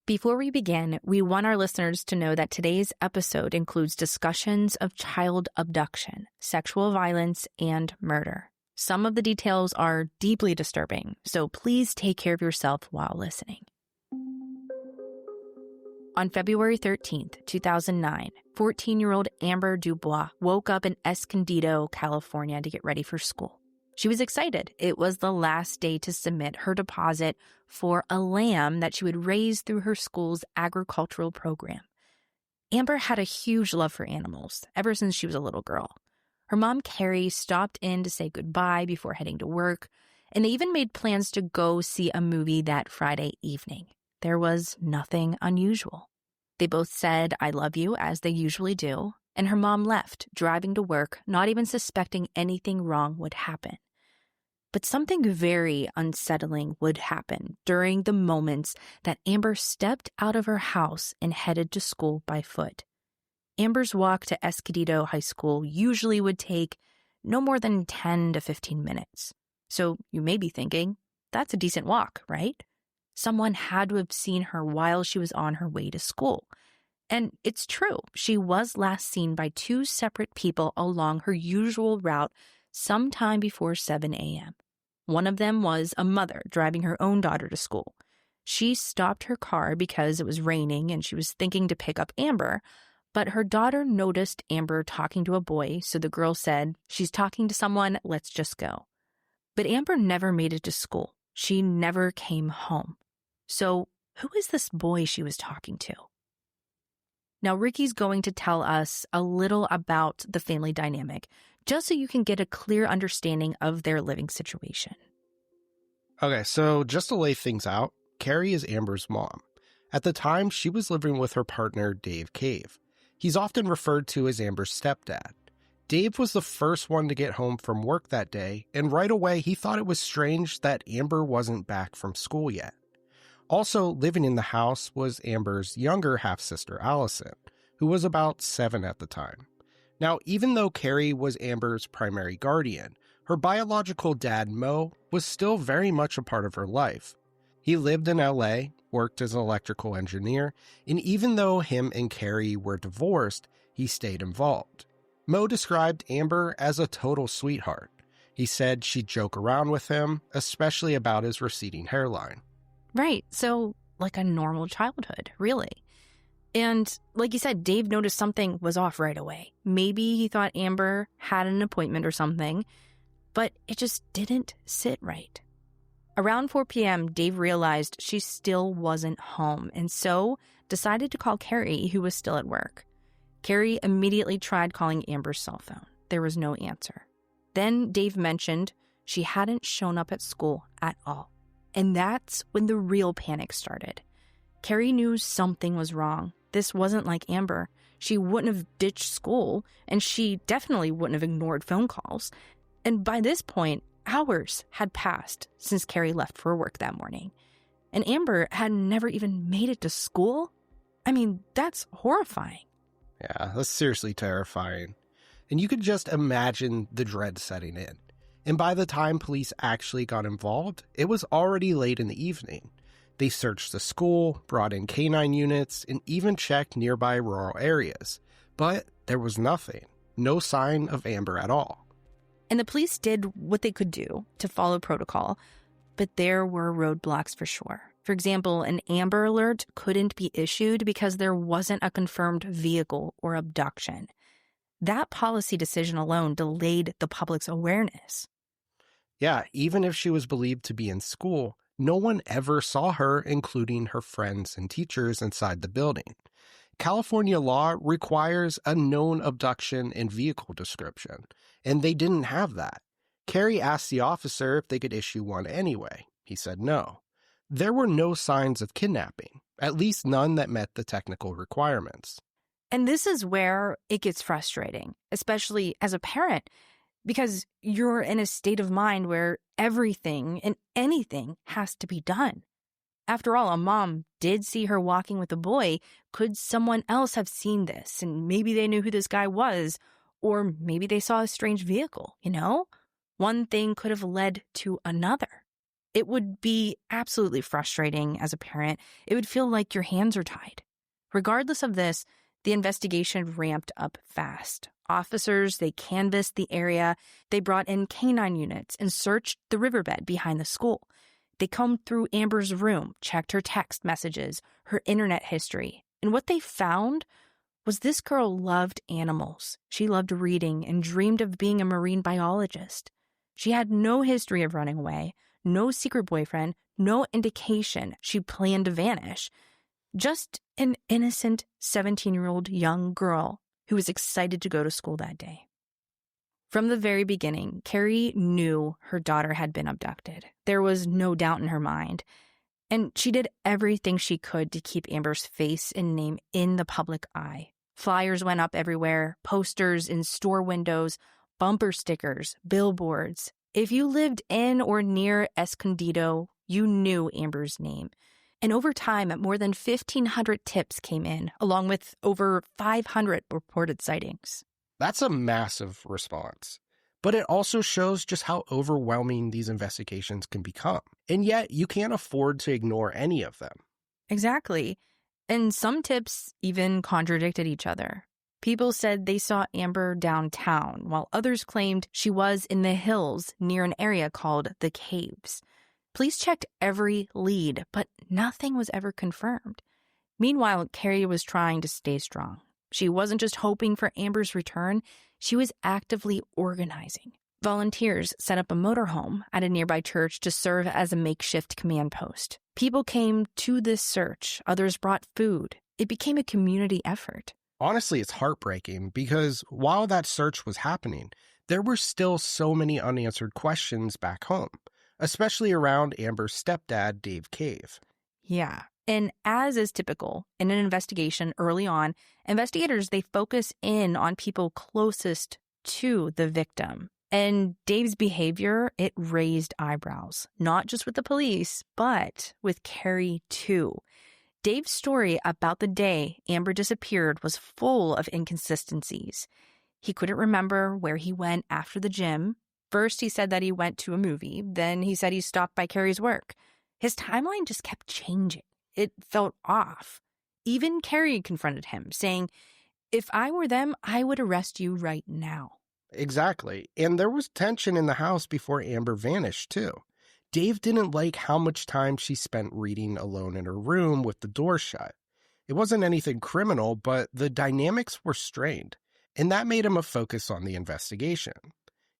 Before we begin, we want our listeners to know that today's episode includes discussions of child abduction, sexual violence, and murder. Some of the details are deeply disturbing, so please take care of yourself while listening. On February 13th, 2009, 14-year-old Amber Dubois woke up in Escondido, California to get ready for school. She was excited. It was the last day to submit her deposit for a lamb that she would raise through her school's agricultural program. Amber had a huge love for animals ever since she was a little girl. Her mom, Carrie, stopped in to say goodbye before heading to work, and they even made plans to go see a movie that Friday evening. There was nothing unusual. They both said, "I love you," as they usually do, and her mom left, driving to work, not even suspecting anything wrong would happen. But something very unsettling would happen during the moments that Amber stepped out of her house and headed to school by foot. Amber's walk to Escondido High School usually would take no more than 10 to 15 minutes. So you may be thinking, that's a decent walk, right? Someone had to have seen her while she was on her way to school. And it's true, she was last seen by two separate people along her usual route sometime before 7 a.m. One of them was a mother driving her own daughter to school. She stopped her car because it was raining and she was thinking to pick up Amber, but her daughter noticed Amber talking to a boy, so the girl said, "She's talking to someone, let's just go." But Amber never made it to school. She never came home. So who is this boy she was talking to? Now, Ricky's going to tell us a little about the family dynamic, just so you can get a clear understanding of their living situation. Okay, so just to lay things out, Carrie is Amber's mom. At the time, she was living with her partner, Dave Cave. He's often referred to as Amber's stepdad. Dave was the first one to get home from work that day, and right away he thought it was strange that Amber wasn't back from school yet. Also living in the house was Amber's younger half-sister, Allison, who was about 7 at the time. Now, even though Carrie was Amber's primary guardian, her biological dad, Mo, was still very much a part of her life. He lived in LA, worked as an electrical engineer, and even though him and Carrie were divorced, he stayed involved. Mo described Amber as a total sweetheart. He said she'd joke around with him, especially about his receding hairline. Right, so like a normal childhood, really. And like you said, Dave noticed something was off right away. Maybe he thought Amber had an appointment or something, but it just didn't sit right. Around 4 p.m., Dave realized she still wasn't home, and so decided to call Carrie, who was still at work. Carrie immediately tried calling Amber's cell phone. There was no answer. Then Dave mentioned she hadn't shown up at school at all. And that's when the real panic started. Carrie knew something was wrong. This wasn't like Amber. She wouldn't have ditched school, and she definitely wouldn't have ignored phone calls. And by this point, hours had passed since Carrie left for work that morning. And Amber had never even made it to school? I mean, that's horrifying. Yeah, that's seriously terrifying. And you could just imagine the dread setting in. And by the time police actually got involved, it was already late in the evening. They searched the school, brought in canine units, and even checked nearby rural areas. But there was nothing. No sign of Amber at all. And the police did what they could do to follow protocol, but there were roadblocks for sure. For example, an Amber Alert couldn't be issued because there wasn't a confirmed vehicle or abduction. That policy decision alone delayed the public's awareness. Yeah, even if she was believed to be in school, no one ever saw her, including her friends and teachers inside the building. California law requires a known abduction and vehicle description, and they didn't have that. Carrie asked the officer if they could issue one anyway. He said no. There were no signs of kidnapping, at least none that met the technical requirements. And this is where it gets frustrating, especially as a parent, because you're in a state of mind where everything and anything has to be done. After all, a mom did see her walking with a boy. Could someone else have seen this? And maybe they knew who this guy was, or maybe they saw a strange vehicle, you know? One thing could have led to another. It would be absolutely frustrating as a parent. It would feel like your hands are tied. Regardless of this, the investigation ramped up fast. Officers, they canvassed the area. They brought in canine units and searched the riverbed behind the school. They combed through Amber's room, checked her text messages, her internet history. And what they found was this girl loved animals. She loved reading and dreamed of being a marine biologist. She had no history of running away, no secret boyfriend, no indication she planned to vanish. Just an innocent 17-year-old young girl who was excited to go to school that day. From the very beginning, Carrie knew her daughter had been abducted. There was no doubt in her mind. And she did everything she could to keep Amber's face and name in the public eye. Flyers went up everywhere, posters in store windows, bumper stickers, billboards. If you lived in or near Escondido, you knew Amber's name. And over time, more than 1,500 tips came in, along with over 500 reported sightings. That's a massive response. But it also shows just how overwhelming these investigations can become. And yet, you can't afford to ignore any of them. Exactly. And some tips even contradicted each other. People said they saw Amber downtown, while others claimed she was in the hills near an area called the Caves. Police checked every lead, but nothing was ever confirmed. Meanwhile, Carrie was trying to stay strong. She wasn't just hoping for Amber's return, she was actively organizing. Volunteers set up a motorhome at a nearby church to serve as a makeshift command post. People came to this search, others brought food. It became a community effort. Honestly, it's heartbreaking because while that search was happening, there were still so many unanswered questions back home, especially around Amber's stepdad, Dave Cave. Yeah. And as is typical in an investigation early on, investigators, they focus in on people closest to the victim. And Dave's behavior, it raised eyebrows, not just with the police, but with Carrie too. Dave's story about the day Amber disappeared was full of inconsistencies. He couldn't remember where he went after the gym. First, he said that he went to a movie. Then he said he stopped by Carrie's work. His timeline just kept changing. It felt off. Even Carrie confronted him, saying, "If I were them, I would arrest you right now." Exactly. And there was tension in the house before Amber vanished, too. Dave didn't like how much time she spent reading alone in her room with the door shut. It wasn't anything criminal, but the dynamics were strained, and that made him a focus on the investigation.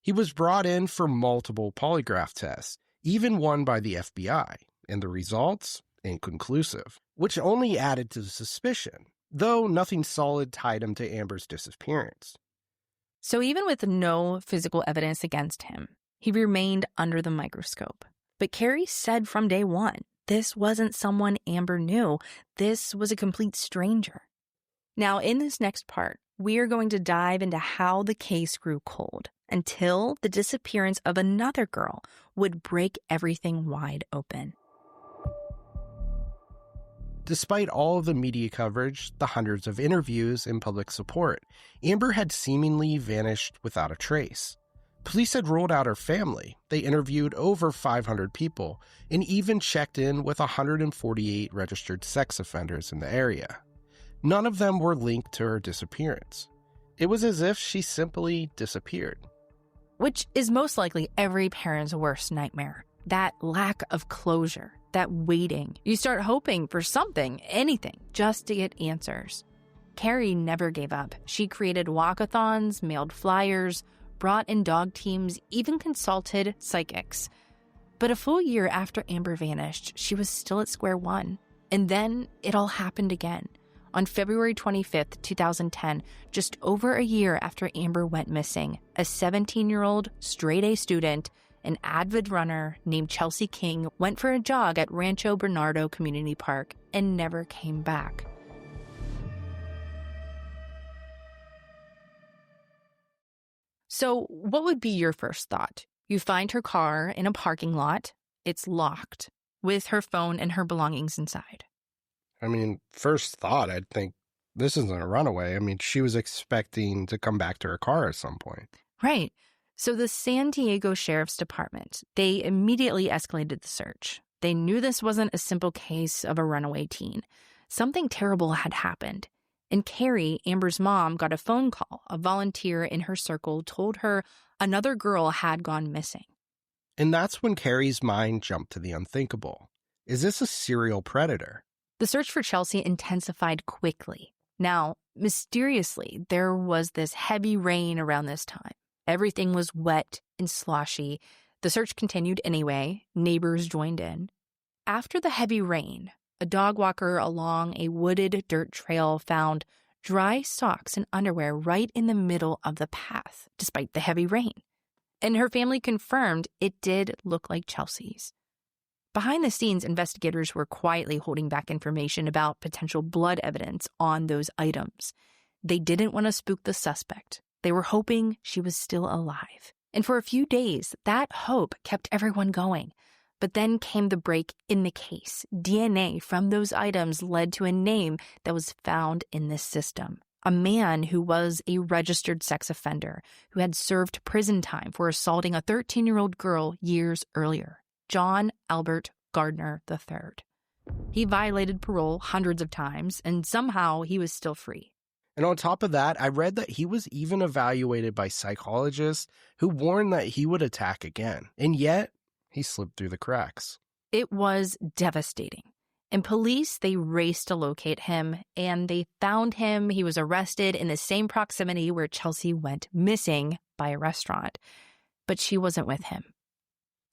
He was brought in for multiple polygraph tests, even one by the FBI, and the results? Inconclusive, which only added to the suspicion, though nothing solid tied him to Amber's disappearance. So even with no physical evidence against him, he remained under the microscope. But Carrie said from day one, this wasn't someone Amber knew. This was a complete stranger. Now, in this next part, we are going to dive into how the case grew cold until the disappearance of another girl would break everything wide open. Despite all of the media coverage, the hundreds of interviews, and public support, Amber had seemingly vanished without a trace. Police had ruled out her family. They interviewed over 500 people and even checked in with 148 registered sex offenders in the area. None of them were linked to her disappearance. It was as if she simply disappeared. Which is most likely every parent's worst nightmare. That lack of closure, that waiting. You start hoping for something, anything, just to get answers. Carrie never gave up. She created walkathons, mailed flyers, brought in dog teams, even consulted psychics. But a full year after Amber vanished, she was still at square one. And then it all happened again. On February 25th, 2010, just over a year after Amber went missing, a 17-year-old straight-A student, an avid runner named Chelsea King, went for a jog at Rancho Bernardo Community Park and never came back. So what would be your first thought? You find her car in a parking lot. It's locked, with her phone and her belongings inside. I mean, first thought, I'd think this isn't a runaway. I mean, she was expecting to come back to her car at some point. Right. So the San Diego Sheriff's Department, they immediately escalated the search. They knew this wasn't a simple case of a runaway teen. Something terrible had happened. And Carrie, Amber's mom, got a phone call. A volunteer in her circle told her another girl had gone missing. And that's when Carrie's mind jumped to the unthinkable. Is this a serial predator? The search for Chelsea intensified quickly. Now, mysteriously, there was this heavy rain around this time. Everything was wet and sloshy. The search continued anyway. Neighbors joined in. After the heavy rain, a dog walker along a wooded dirt trail found dry socks and underwear right in the middle of the path, despite the heavy rain. And her family confirmed it did look like Chelsea's. Behind the scenes, investigators were quietly holding back information about potential blood evidence on those items. They didn't want to spook the suspect. They were hoping she was still alive. And for a few days, that hope kept everyone going. But then came the break in the case. DNA from those items led to a name that was found in this system. A man who was a registered sex offender who had served prison time for assaulting a 13-year-old girl years earlier. John Albert Gardner III. He violated parole hundreds of times, and somehow he was still free. And on top of that, I read that he was even evaluated by psychologists who warned that he would attack again. And yet, he slipped through the cracks. It was devastating. And police, they raced to locate him, and they found him. He was arrested in the same proximity where Chelsea went missing, by a restaurant. But she wasn't with him.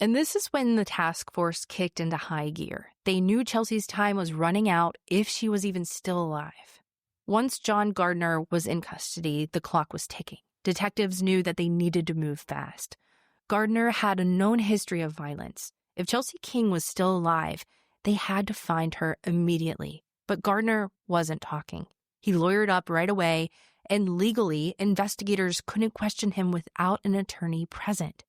And this is when the task force kicked into high gear. They knew Chelsea's time was running out if she was even still alive. Once John Gardner was in custody, the clock was ticking. Detectives knew that they needed to move fast. Gardner had a known history of violence. If Chelsea King was still alive, they had to find her immediately. But Gardner wasn't talking. He lawyered up right away, and legally, investigators couldn't question him without an attorney present.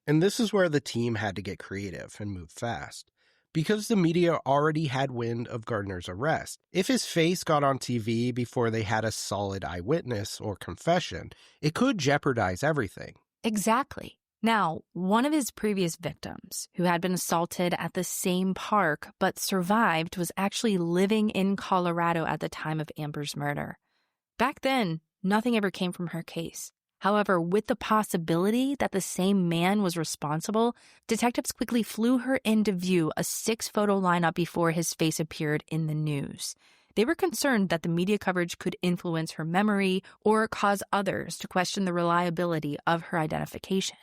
And this is where the team had to get creative and move fast. Because the media already had wind of Gardner's arrest, if his face got on TV before they had a solid eyewitness or confession, it could jeopardize everything. Exactly. Now, one of his previous victims, who had been assaulted at the same park but survived, was actually living in Colorado at the time of Amber's murder. Back then, nothing ever came from her case. However, with the possibility that the same man was responsible, detectives quickly flew her into view, a 6-photo lineup before his face appeared in the news. They were concerned that the media coverage could influence her memory or cause others to question the reliability of her identification.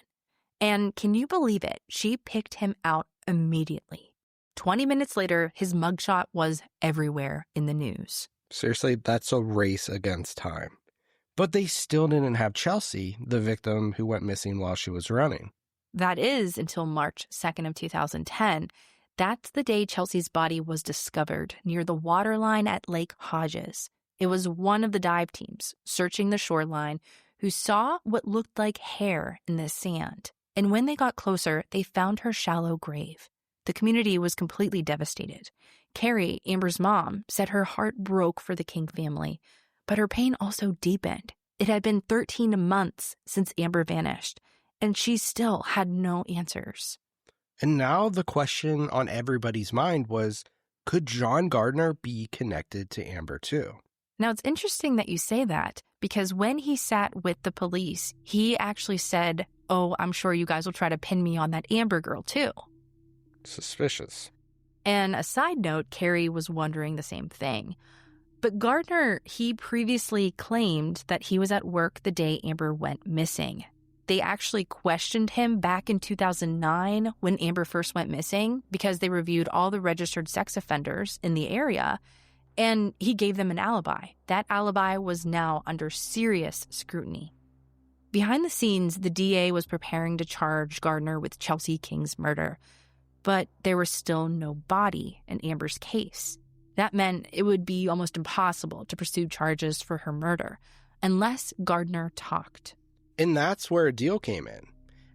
And can you believe it? She picked him out immediately. 20 minutes later, his mugshot was everywhere in the news. Seriously, that's a race against time. But they still didn't have Chelsea, the victim who went missing while she was running. That is until March 2nd of 2010. That's the day Chelsea's body was discovered near the waterline at Lake Hodges. It was one of the dive teams searching the shoreline who saw what looked like hair in the sand. And when they got closer, they found her shallow grave. The community was completely devastated. Carrie, Amber's mom, said her heart broke for the King family. But her pain also deepened. It had been 13 months since Amber vanished, and she still had no answers. And now the question on everybody's mind was, could John Gardner be connected to Amber too? Now, it's interesting that you say that, because when he sat with the police, he actually said, "Oh, I'm sure you guys will try to pin me on that Amber girl too." Suspicious. And a side note, Carrie was wondering the same thing. But Gardner, he previously claimed that he was at work the day Amber went missing. They actually questioned him back in 2009 when Amber first went missing because they reviewed all the registered sex offenders in the area, and he gave them an alibi. That alibi was now under serious scrutiny. Behind the scenes, the DA was preparing to charge Gardner with Chelsea King's murder, but there was still no body in Amber's case. That meant it would be almost impossible to pursue charges for her murder unless Gardner talked. And that's where a deal came in.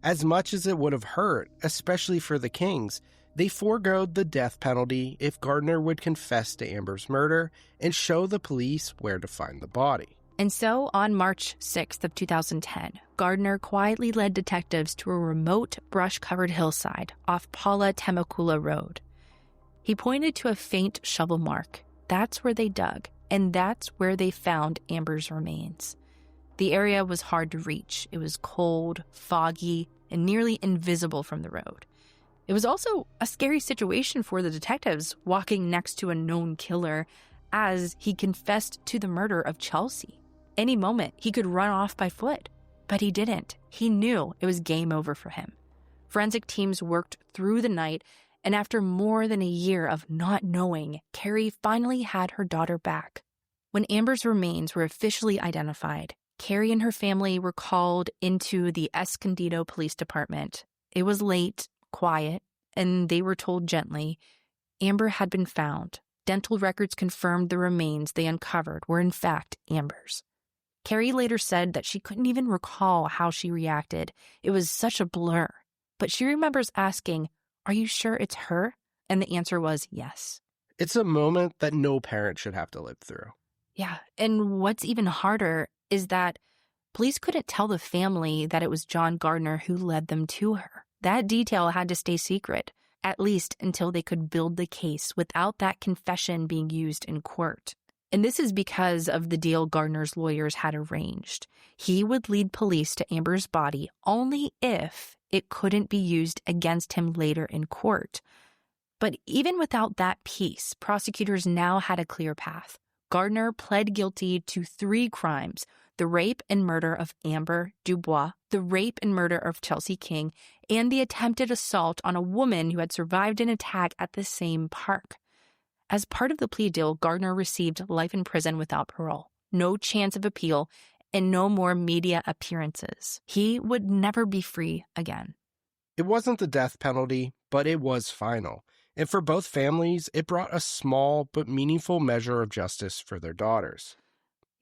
As much as it would have hurt, especially for the Kings, they foregoed the death penalty if Gardner would confess to Amber's murder and show the police where to find the body. And so, on March 6th of 2010, Gardner quietly led detectives to a remote, brush-covered hillside off Paula Temecula Road. He pointed to a faint shovel mark. That's where they dug, and that's where they found Amber's remains. The area was hard to reach. It was cold, foggy, and nearly invisible from the road. It was also a scary situation for the detectives, walking next to a known killer as he confessed to the murder of Chelsea. Any moment, he could run off by foot. But he didn't. He knew it was game over for him. Forensic teams worked through the night, and after more than a year of not knowing, Carrie finally had her daughter back. When Amber's remains were officially identified, Carrie and her family were called into the Escondido Police Department. It was late, quiet, and they were told gently, Amber had been found. Dental records confirmed the remains they uncovered were in fact Amber's. Carrie later said that she couldn't even recall how she reacted. It was such a blur. But she remembers asking, "Are you sure it's her?" And the answer was yes. It's a moment that no parent should have to live through. Yeah, and what's even harder is that police couldn't tell the family that it was John Gardner who led them to her. That detail had to stay secret, at least until they could build the case without that confession being used in court. And this is because of the deal Gardner's lawyers had arranged. He would lead police to Amber's body only if it couldn't be used against him later in court. But even without that piece, prosecutors now had a clear path. Gardner pled guilty to 3 crimes: the rape and murder of Amber Dubois, the rape and murder of Chelsea King, and the attempted assault on a woman who had survived an attack at the same park. As part of the plea deal, Gardner received life in prison without parole, no chance of appeal, and no more media appearances. He would never be free again. It wasn't the death penalty, but it was final. And for both families, it brought a small but meaningful measure of justice for their daughters.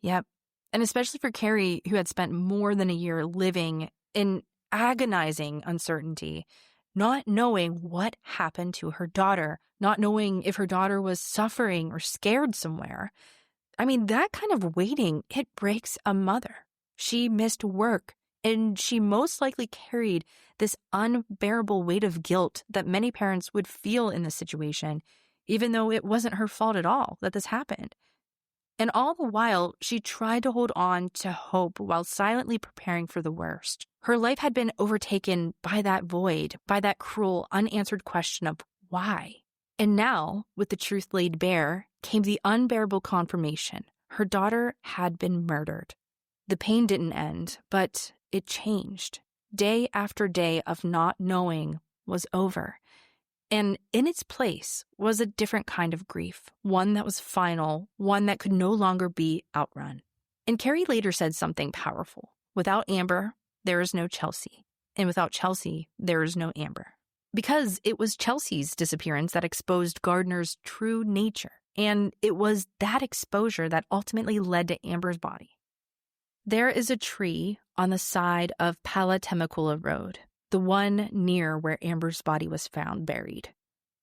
Yep. And especially for Carrie, who had spent more than a year living in agonizing uncertainty, not knowing what happened to her daughter, not knowing if her daughter was suffering or scared somewhere. I mean, that kind of waiting, it breaks a mother. She missed work, and she most likely carried this unbearable weight of guilt that many parents would feel in this situation, even though it wasn't her fault at all that this happened. And all the while, she tried to hold on to hope while silently preparing for the worst. Her life had been overtaken by that void, by that cruel, unanswered question of why. And now, with the truth laid bare, came the unbearable confirmation. Her daughter had been murdered. The pain didn't end, but it changed. Day after day of not knowing was over. And in its place was a different kind of grief, one that was final, one that could no longer be outrun. And Carrie later said something powerful. Without Amber, there is no Chelsea. And without Chelsea, there is no Amber. Because it was Chelsea's disappearance that exposed Gardner's true nature. And it was that exposure that ultimately led to Amber's body. There is a tree on the side of Paula Temecula Road, the one near where Amber's body was found buried.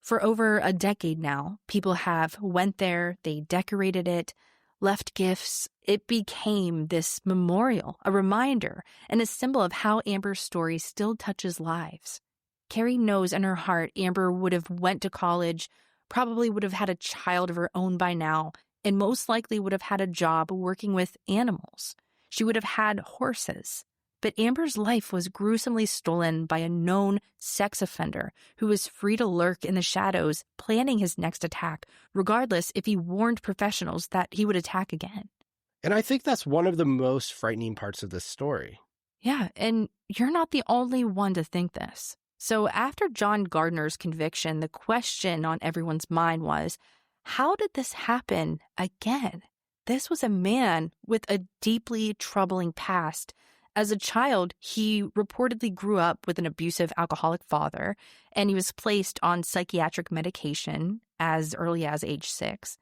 For over a decade now, people have went there, they decorated it, left gifts. It became this memorial, a reminder, and a symbol of how Amber's story still touches lives. Carrie knows in her heart Amber would have went to college, probably would have had a child of her own by now, and most likely would have had a job working with animals. She would have had horses. But Amber's life was gruesomely stolen by a known sex offender who was free to lurk in the shadows, planning his next attack, regardless if he warned professionals that he would attack again. And I think that's one of the most frightening parts of this story. Yeah, and you're not the only one to think this. So after John Gardner's conviction, the question on everyone's mind was, how did this happen again? This was a man with a deeply troubling past. As a child, he reportedly grew up with an abusive alcoholic father, and he was placed on psychiatric medication as early as age 6.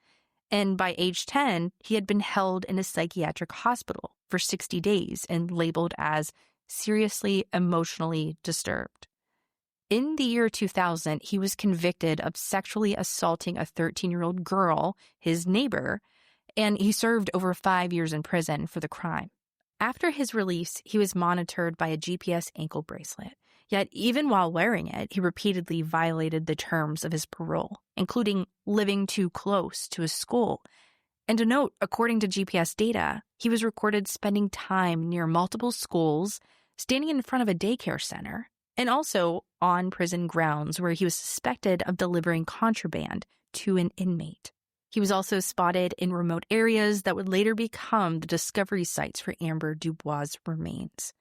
And by age 10, he had been held in a psychiatric hospital for 60 days and labeled as seriously emotionally disturbed. In the year 2000, he was convicted of sexually assaulting a 13-year-old girl, his neighbor, and he served over 5 years in prison for the crime. After his release, he was monitored by a GPS ankle bracelet. Yet even while wearing it, he repeatedly violated the terms of his parole, including living too close to his school. And to note, according to GPS data, he was recorded spending time near multiple schools, standing in front of a daycare center, and also on prison grounds where he was suspected of delivering contraband to an inmate. He was also spotted in remote areas that would later become the discovery sites for Amber Dubois' remains.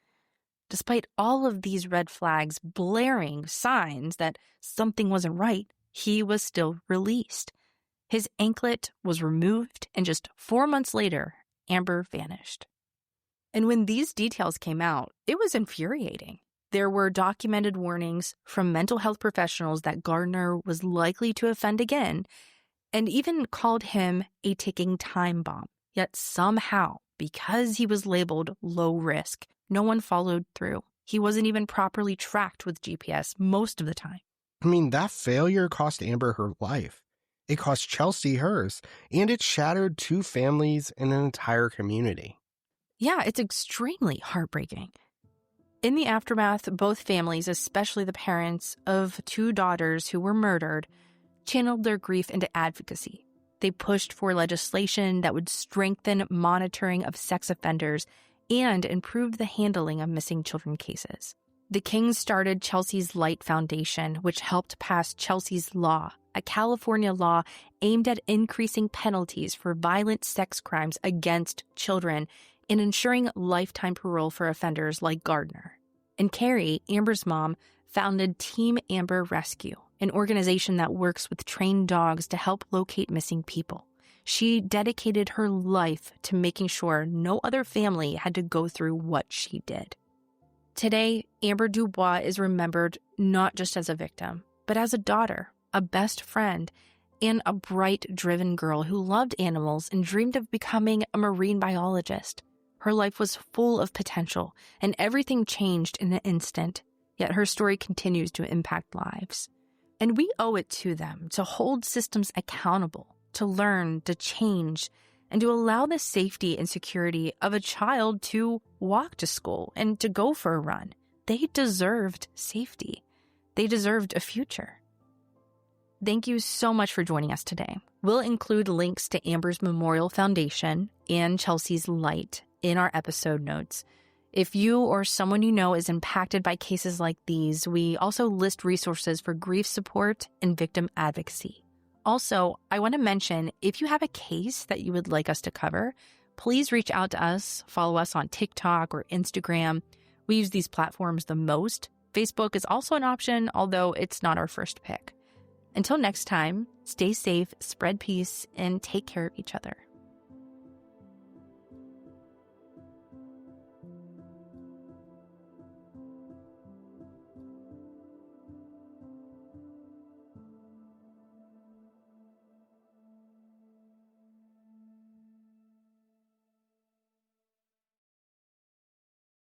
Despite all of these red flags blaring signs that something wasn't right, he was still released. His anklet was removed, and just 4 months later, Amber vanished. And when these details came out, it was infuriating. There were documented warnings from mental health professionals that Gardner was likely to offend again, and even called him a ticking time bomb. Yet somehow, because he was labeled low risk, no one followed through. He wasn't even properly tracked with GPS most of the time. I mean, that failure cost Amber her life. It cost Chelsea hers, and it shattered 2 families and an entire community. Yeah, it's extremely heartbreaking. In the aftermath, both families, especially the parents of 2 daughters who were murdered, channeled their grief into advocacy. They pushed for legislation that would strengthen monitoring of sex offenders and improve the handling of missing children cases. The Kings started Chelsea's Light Foundation, which helped pass Chelsea's Law, a California law aimed at increasing penalties for violent sex crimes against children and ensuring lifetime parole for offenders like Gardner. And Carrie, Amber's mom, founded Team Amber Rescue, an organization that works with trained dogs to help locate missing people. She dedicated her life to making sure no other family had to go through what she did. Today, Amber Dubois is remembered not just as a victim, but as a daughter, a best friend, and a bright, driven girl who loved animals and dreamed of becoming a marine biologist. Her life was full of potential, and everything changed in an instant, yet her story continues to impact lives. And we owe it to them to hold systems accountable, to learn, to change, and to allow the safety and security of a child to walk to school and to go for a run. They deserved safety. They deserved a future. Thank you so much for joining us today. We'll include links to Amber's Memorial Foundation and Chelsea's Light in our episode notes. If you or someone you know is impacted by cases like these, we also list resources for grief support and victim advocacy. Also, I want to mention, if you have a case that you would like us to cover, please reach out to us. Follow us on TikTok or Instagram. We use these platforms the most. Facebook is also an option, although it's not our first pick. Until next time, stay safe, spread peace, and take care of each other.